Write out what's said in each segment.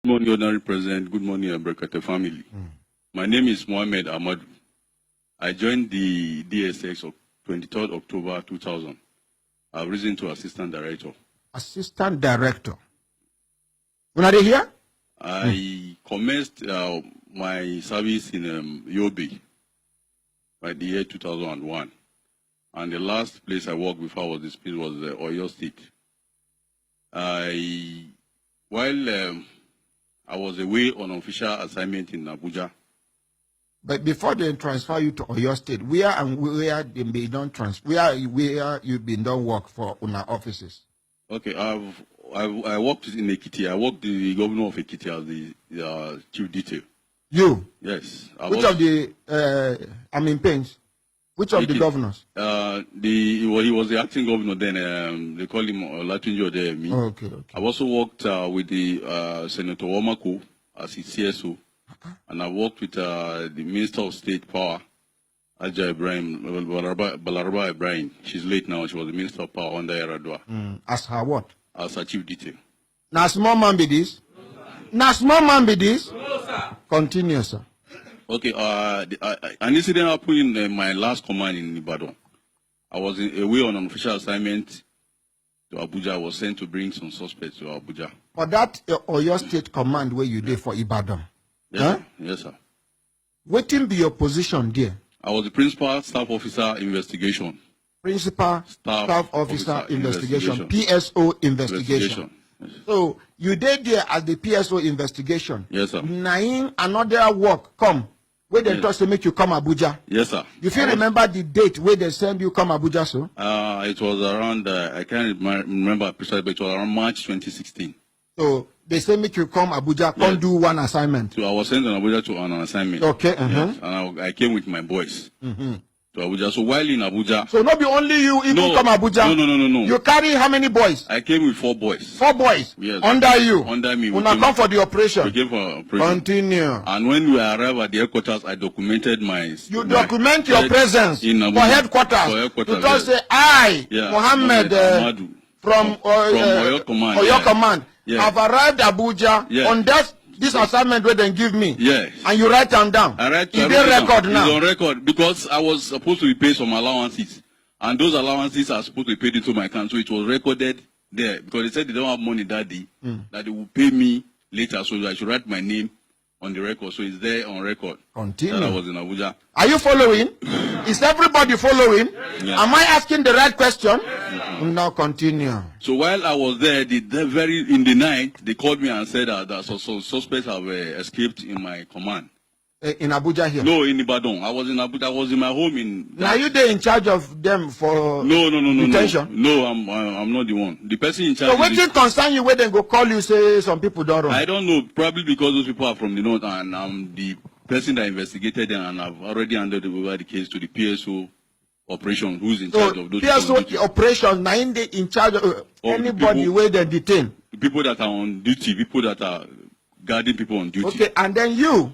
Good morning, Honorary President. Good morning, Abrakate family. My name is Myetti Allah. I joined the DSS on 23rd October 2000. I've risen to Assistant Director. Assistant Director. When are they here? I commenced my service in Yobe by the year 2001. And the last place I worked before was this place was Oyo State. While I was away on official assignment in Abuja. But before they transfer you to Oyo State, where they be done where you've been done work for una offices? Okay, I worked in Ekiti. I worked the governor of Ekiti as the chief detail. You? Yes. Which of the pains? Which of the governors? He was the acting governor then. They call him Olatunji Odeyemi. Okay. I've also worked with the Senator Wamako as his CSO, and I worked with the Minister of State Power, Aja Ibrahim, Balaraba Ibrahim. She's late now. She was the Minister of Power under Yaradua. As her what? As her chief detail. Now small man be this? Now small man be this? No, sir. Continue, sir. Okay, an incident happened in my last command in Ibadan. I was away on an official assignment to Abuja. I was sent to bring some suspects to Abuja. But that Oyo State command where you did for Ibadan? Yes, huh? Sir. Yes, sir. What will be your position there? I was the Principal Staff Officer Investigation. Principal Staff Officer Investigation. PSO Investigation. Yes. So you did there as the PSO investigation. Yes, sir. Now another work come where they thought to make you come Abuja. Yes, sir. If you remember the date where they send you come Abuja, so? It was around I can't remember precisely, but it was around March 2016. So they say make you come Abuja, come do one assignment. So I was sent to Abuja to an assignment. Okay. Yes. And I came with my boys. To Abuja. So while in Abuja, so not be only you even come Abuja. No. You carry how many boys? I came with 4 boys. 4 boys. Yes. Under you. Under me. When I come for the operation. We came for operation. Continue. And when we arrived at the headquarters, I documented You document your presence in Abuja, for headquarters. You just say I, Mohammed from Oyo Command. Oyo Command. Yes. I've arrived Abuja on this assignment where they give me. Yes. And you write them down. I write. Is there record now? It's on record because I was supposed to be paid some allowances, and those allowances are supposed to be paid into my account. So it was recorded there because they said they don't have money that day, that they will pay me later. So I should write my name on the record. So it's there on record. Continue. That I was in Abuja. Are you following? Is everybody following? Yeah. Am I asking the right question? Now continue. So while I was there, in the night, they called me and said that some suspects have escaped in my command. In Abuja here? No, in Ibadan. I was in Abuja. I was in my home in. Now you there in charge of them for detention? No, I'm not the one. The person in charge. So what thing concern you where they go call you say some people don't run? I don't know. Probably because those people are from the north, and I'm the person that investigated them, and I've already handed over the case to the PSO operation, who's in charge of those. PSO operation, now in charge of anybody people, where they detain. The people that are on duty, people that are guarding people on duty. Okay, and then you,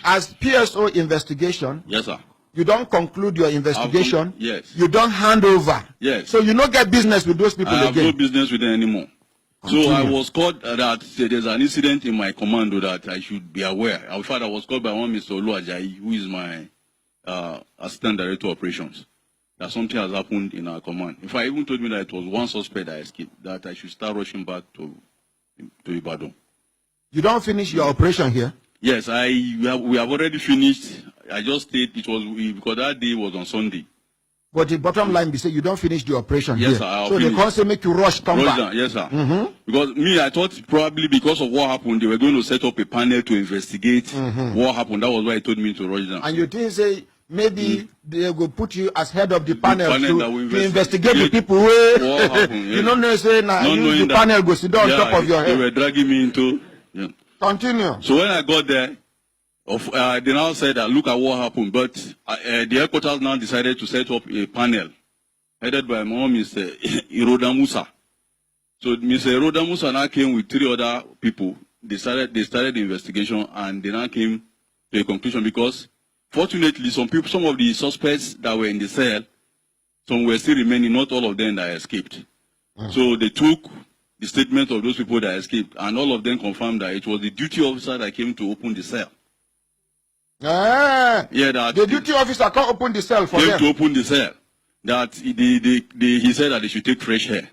as PSO investigation. Yes, sir. You don't conclude your investigation. Yes. You don't hand over. Yes. So you don't get business with those people again. I have no business with them anymore. So I was called that there's an incident in my command that I should be aware. In fact, I was called by one Mr. Olu Ajayi, who is my Assistant Director of Operations, that something has happened in our command. In fact, he even told me that it was one suspect that escaped, that I should start rushing back to Ibadan. You don't finish your operation here? Yes, we have already finished. I just stayed. It was because that day was on Sunday. But the bottom line be say you don't finish the operation yes, here. Sir, so they can't say make you rush come back. Down. Yes, sir. Because me, I thought probably because of what happened, they were going to set up a panel to investigate what happened. That was why he told me to rush down. And you didn't say maybe they will put you as head of the panel to investigate the people who what happened. You don't know say the panel go sit down on top of your head. They were dragging me into. Yeah. Continue. So when I got there, they now said that look at what happened, but the headquarters now decided to set up a panel headed by Mr. Iroda Musa. So Mr. Iroda Musa now came with 3 other people. They started the investigation, and they now came to a conclusion because fortunately some of the suspects that were in the cell, some were still remaining, not all of them that escaped. So they took the statement of those people that escaped, and all of them confirmed that it was the duty officer that came to open the cell. Yeah, that the duty officer can't open the cell for them. Came to open the cell. That he said that they should take fresh air.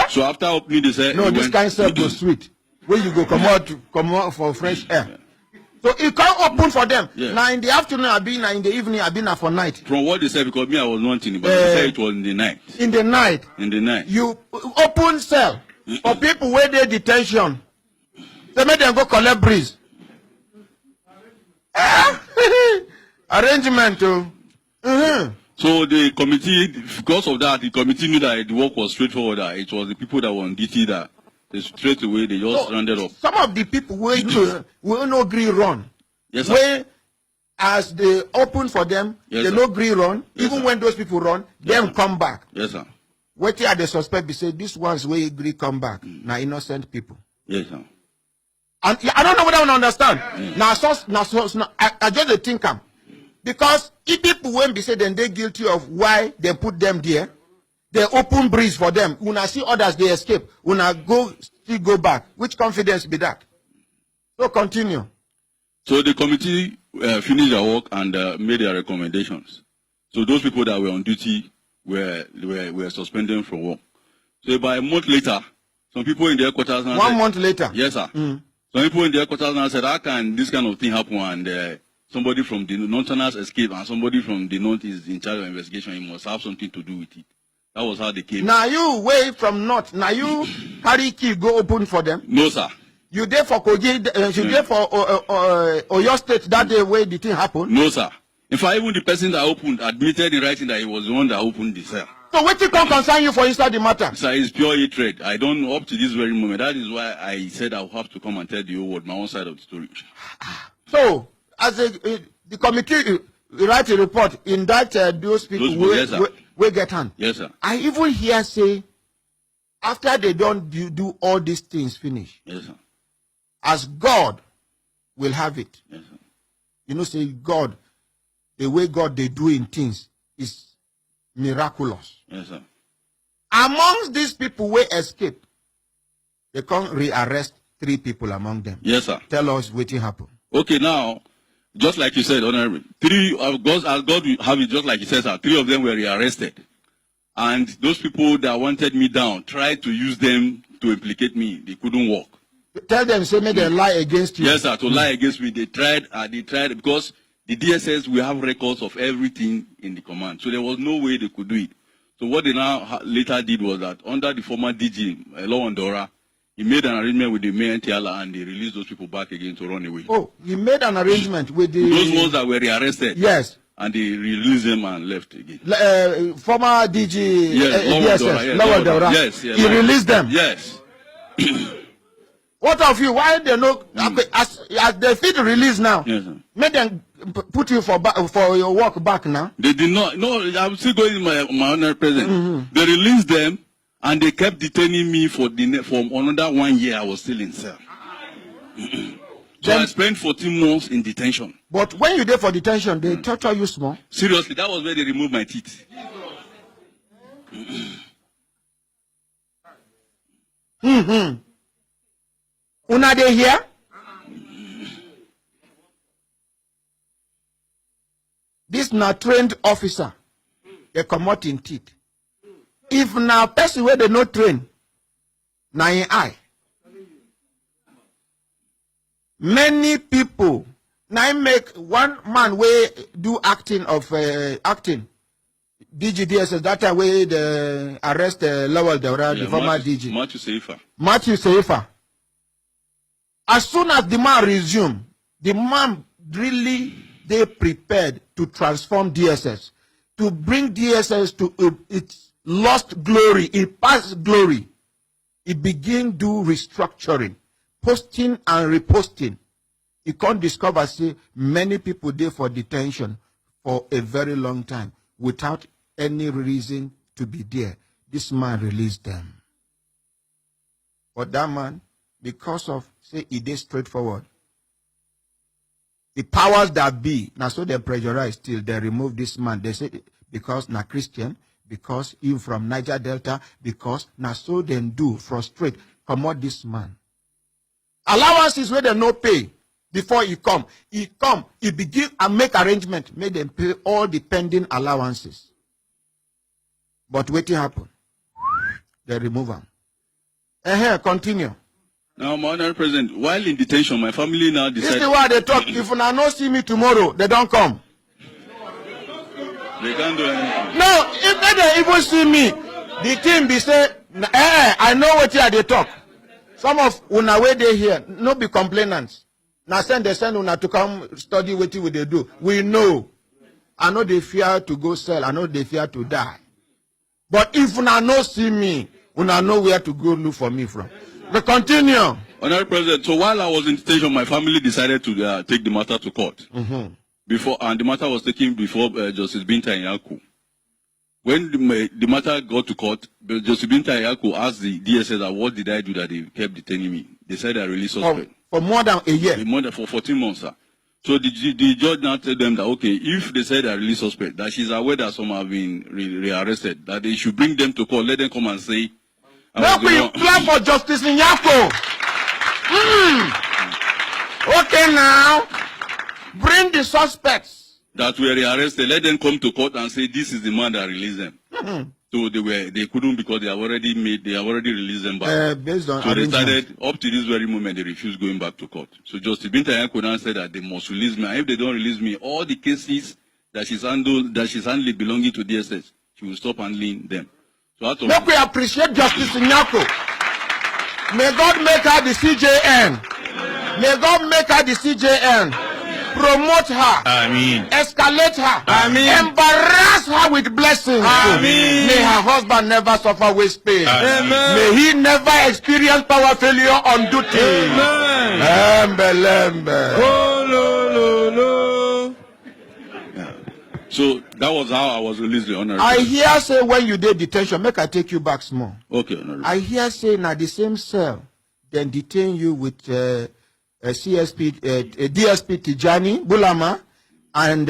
So after opening the cell, no, this kind of cell goes sweet. Where you go come out for fresh air. Yeah. So it can't open for them. Yeah. Now in the afternoon, I've been in the evening, I've been for night. From what they said, because me I was not in it, but they said it was in the night. In the night. In the night. You open cell for people where they detention. They make them go collect breeze. Arrangement too. So the committee, because of that, the committee knew that the work was straightforward. That it was the people that were on duty that they straight away they just rounded up. Some of the people will no agree run. Yes, sir. Where as they open for them, yes, they no agree run. Yes, even sir. When those people run, yes, them come back. Yes, sir. What are the suspect? Be say these ones where agree come back. Now innocent people. Yes, sir. And I don't know what I want to understand. Now, I just think because if people won't be said then they guilty of why they put them there, they open breeze for them. When I see others they escape, when I still go back, which confidence be that? So continue. So the committee finished their work and made their recommendations. So those people that were on duty were suspended from work. So by a month later, some people in their quarters now 1 month later. Yes, sir. Some people in their quarters now said, how can this kind of thing happen? And somebody from the Northerners escaped and somebody from the North is in charge of investigation. He must have something to do with it. That was how they came. Now you way from North. Now you carry key go open for them? No, sir. You there for Kogi? You there for Oyo State that day where the thing happened? No, sir. In fact, even the person that opened admitted in writing that he was the one that opened the cell. So what can concern you for inside the matter? Sir, it's pure hatred. I don't know up to this very moment. That is why I said I will have to come and tell the whole world my own side of the story. So, as the committee write a report in that those people will get hand. Yes, sir. I even hear say after they don't do all these things finish. Yes, sir. As God will have it. Yes, sir. You know, say God, the way God they doing things is miraculous. Yes, sir. Amongst these people who escape, they can't rearrest 3 people among them. Yes, sir. Tell us what happened. Okay, now, just like you said, Honorable, 3 of God, as God will have it, just like He says, 3 of them were rearrested. And those people that wanted me down tried to use them to implicate me. They couldn't work. Tell them, say, may they lie against you. Yes, sir, to lie against me. They tried because the DSS will have records of everything in the command. So there was no way they could do it. So what they now later did was that under the former DG, Law Andora, he made an arrangement with the Myetti Allah and they released those people back again to run away. Oh, he made an arrangement with the... Those ones that were rearrested. Yes. And they released them and left again. Former DG, yes, Law Andora. Yes, he released them. Yes. What of you? Why they know as they feel release now? Yes, sir. Make them put you for your work back now. They did not. No, I'm still going my honor present. They released them and they kept detaining me for another 1 year. I was still in cell. So I spent 14 months in detention. But when you there for detention, they torture you small. Seriously, that was where they removed my teeth. Una they here? This na trained officer. They come out in teeth. If na person where they not train, na in eye. Many people now make one man way do acting of acting. DSS that way the arrest Lawal Daura, the former DG. Matthew Seifa. As soon as the man resumed, the man really they prepared to transform DSS, to bring DSS to its lost glory, its past glory. It began do restructuring, posting and reposting. You can't discover say many people there for detention for a very long time without any reason to be there. This man released them. But that man, because of say it is straightforward. The powers that be, now so they pressurize still, they remove this man. They say because na Christian, because he from Niger Delta, because now so they do frustrate. Commot this man. Allowances where they no pay before he come. He begin and make arrangement. Make them pay all the pending allowances. But waiting happen. They remove him. Continue. Now, my Honorable President, while in detention, my family now decided... This is why they talk. If you not see me tomorrow, they don't come. They can't do anything. No, if they even see me, the team be say, I know what they talk. Some of una way they here, no be complainants. Now they send una to come study what they do. We know. I know they fear to go sell. I know they fear to die. But if una no see me, una know where to go look for me from. But continue. Honorable President, so while I was in detention, my family decided to take the matter to court. And the matter was taken before Justice Binta Yaku. When the matter got to court, Justice Binta Yaku asked the DSS that what did I do that they kept detaining me. They said I released suspect. For more than a year? For 14 months, sir. So the judge now told them that, okay, if they said I released suspect, that she's aware that some have been rearrested, that they should bring them to court, let them come and say... Now we plan for Justice Nyako. Okay, now, bring the suspects that were rearrested, let them come to court and say this is the man that released them. So they couldn't because they have already released them back. Based on so they started up to this very moment they refused going back to court. So Justice Binta Yaku now said that they must release me. And if they don't release me, all the cases that she's handling belonging to DSS, she will stop handling them. So make we appreciate Justice Nyako. May God make her the CJN. May God make her the CJN. Promote her. Amen. Escalate her. Amen. Embarrass her with blessings. Amen. May her husband never suffer waste pain. Amen. May he never experience power failure on duty. Amen. Lembe. Oh, no, no, no. So that was how I was released, the Honorable. I hear say when you did detention, make I take you back small. Okay, Honorable. I hear say now the same cell, then detain you with DSP Tijani Bulama and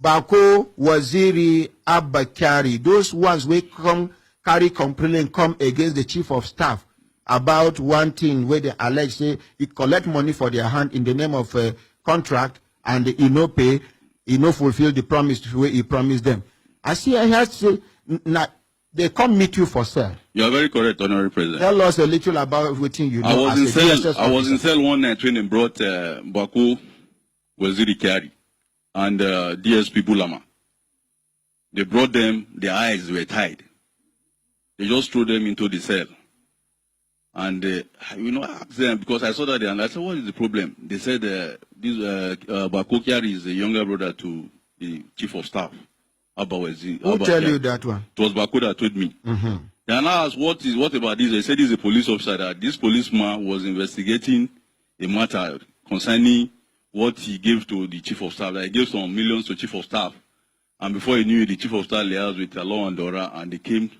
Bako Waziri Abakari. Those ones we come carry complaint come against the chief of staff about one thing where they allege say he collect money for their hand in the name of a contract and he no pay. He no fulfill the promise the way he promised them. I hear say they come meet you for sale. You are very correct, Honorable President. Tell us a little about what you know. I was in cell one night when they brought Bako Waziri Kari and DSP Bulama. They brought them, their eyes were tied. They just threw them into the cell. And, I asked them, because I saw that and I said, what is the problem? They said, Bako Kari is the younger brother to the chief of staff. Who tell you that one? It was Bako that told me. Then I asked, what about this? They said he's a police officer, that this policeman was investigating a matter concerning what he gave to the chief of staff. That he gave some millions to chief of staff. And before he knew it, the chief of staff liaised with Allah and Dora, and they came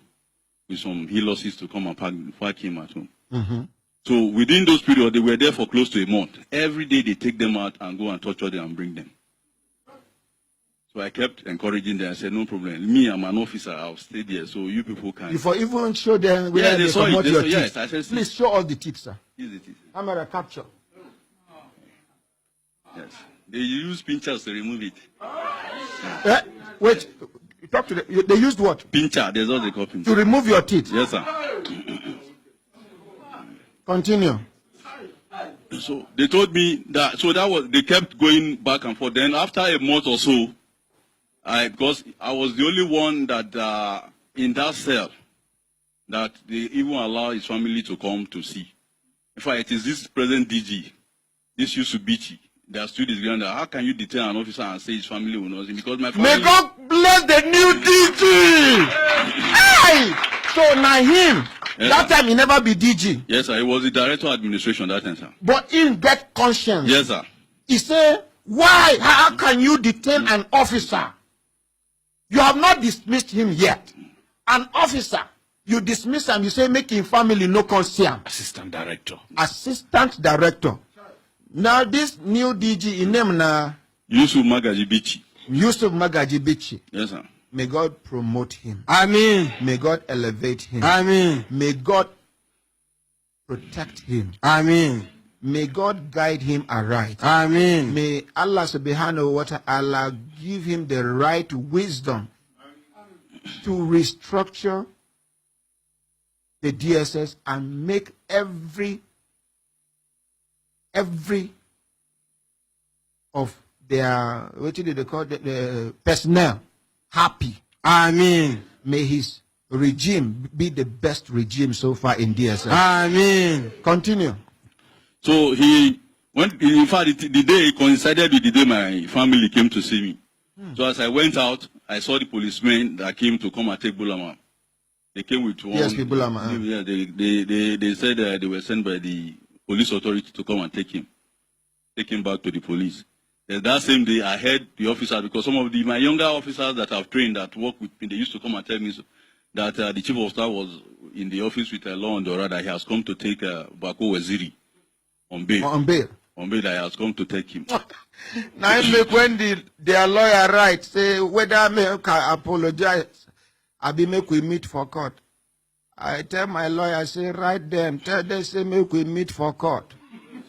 with some losses to come and pack him at home. So within those periods, they were there for close to a month. Every day they take them out and go and torture them and bring them. So I kept encouraging them. I said, no problem. Me, I'm an officer. I'll stay there so you people can. Before even show them where they promote your teeth. Yes, I said, please show us the teeth, sir. Here's the teeth. Camera capture. Yes. They use pinchers to remove it. Wait. Talk to them. They used what? Pincher. There's what they call pincher. To remove your teeth. Yes, sir. Continue. So they told me that. So that was. They kept going back and forth. Then after a month or so, because I was the only one that in that cell that they even allow his family to come to see. In fact, it is this present DG, this used to be that stood his ground. How can you detain an officer and say his family will not see? Because my family. May God bless the new DG. Hey! So now him. Yes, that sir. time he never be DG. Yes, sir. He was the director of administration that time, sir. But he get conscience. Yes, sir. He said, why? How can you detain an officer? You have not dismissed him yet. An officer, you dismiss him, you say, make him family no concern. Assistant director. Assistant director. Now this new DG in name na Yusuf Magaji Bichi. Yusuf Magaji Bichi. Yes, sir. May God promote him. Amen. May God elevate him. Amen. May God protect him. Amen. May God guide him aright. Amen. May Allah subhanahu wa ta'ala give him the right wisdom to restructure the DSS and make every of their, what did they call it, the personnel happy. Amen. May his regime be the best regime so far in DSS. Amen. Continue. So he went, in fact, the day coincided with the day my family came to see me. So as I went out, I saw the policemen that came to come and take Bulama. They came with one. Yes, Bulama. Yeah, they said they were sent by the police authority to come and take him back to the police. And that same day, I heard the officer, because some of my younger officers that I've trained that work with me, they used to come and tell me that the chief of staff was in the office with a law and order that he has come to take Bako Waziri on bail. On bail. On bail, that he has come to take him. Now, make when their lawyer write, say whether I can apologize, I be make we meet for court. I tell my lawyer, say write them, tell them say make we meet for court,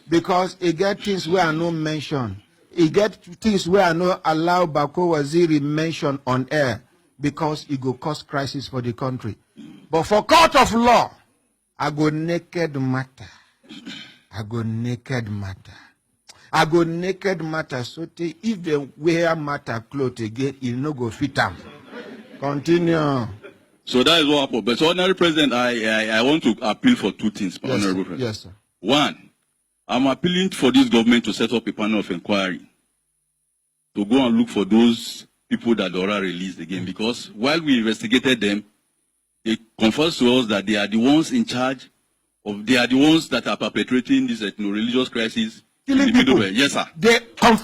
because he get things where I no mention. He get things where I no allow Bako Waziri mention on air, because it go cause crisis for the country. But for court of law, I go naked matter. I go naked matter. I go naked matter. So if they wear matter clothes again, it no go fit them. Continue. So that is what happened. But Honorable President, I want to appeal for two things, Yes, Honorable sir. President. Yes, sir. One, I'm appealing for this government to set up a panel of inquiry to go and look for those people that Dora released again. Because while we investigated them, they confessed to us that they are the ones in charge of, they are the ones that are perpetrating this ethno-religious crisis. Killing in the Middle people. Belt. Yes, sir. They confess.